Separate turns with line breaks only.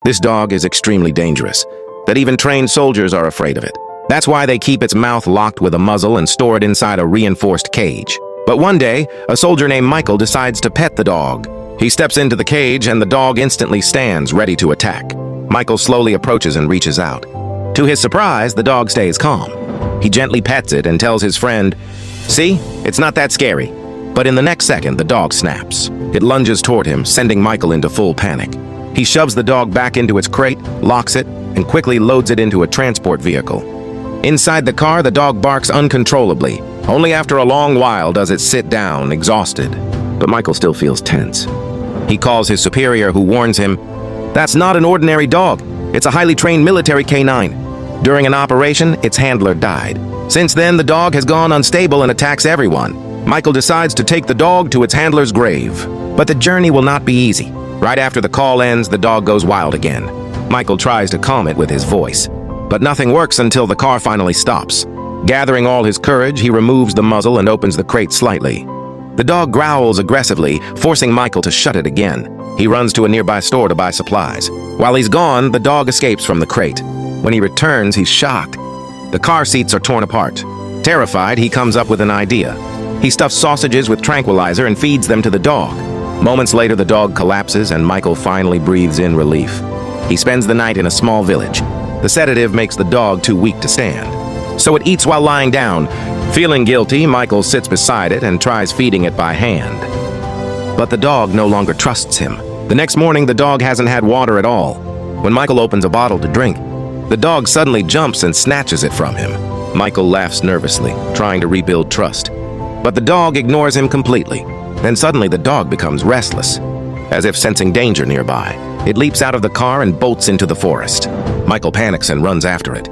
This dog is extremely dangerous, that even trained soldiers are afraid of it. That's why they keep its mouth locked with a muzzle and store it inside a reinforced cage. But one day, a soldier named Michael decides to pet the dog. He steps into the cage and the dog instantly stands, ready to attack. Michael slowly approaches and reaches out. To his surprise, the dog stays calm. He gently pets it and tells his friend, "See, it's not that scary." But in the next second, the dog snaps. It lunges toward him, sending Michael into full panic. He shoves the dog back into its crate, locks it, and quickly loads it into a transport vehicle. Inside the car, the dog barks uncontrollably. Only after a long while does it sit down, exhausted. But Michael still feels tense. He calls his superior, who warns him, "That's not an ordinary dog. It's a highly trained military canine. During an operation, its handler died. Since then, the dog has gone unstable and attacks everyone." Michael decides to take the dog to its handler's grave. But the journey will not be easy. Right after the call ends, the dog goes wild again. Michael tries to calm it with his voice, but nothing works until the car finally stops. Gathering all his courage, he removes the muzzle and opens the crate slightly. The dog growls aggressively, forcing Michael to shut it again. He runs to a nearby store to buy supplies. While he's gone, the dog escapes from the crate. When he returns, he's shocked. The car seats are torn apart. Terrified, he comes up with an idea. He stuffs sausages with tranquilizer and feeds them to the dog. Moments later, the dog collapses and Michael finally breathes in relief. He spends the night in a small village. The sedative makes the dog too weak to stand, so it eats while lying down. Feeling guilty, Michael sits beside it and tries feeding it by hand. But the dog no longer trusts him. The next morning, the dog hasn't had water at all. When Michael opens a bottle to drink, the dog suddenly jumps and snatches it from him. Michael laughs nervously, trying to rebuild trust. But the dog ignores him completely. Then suddenly the dog becomes restless, as if sensing danger nearby. It leaps out of the car and bolts into the forest. Michael panics and runs after it.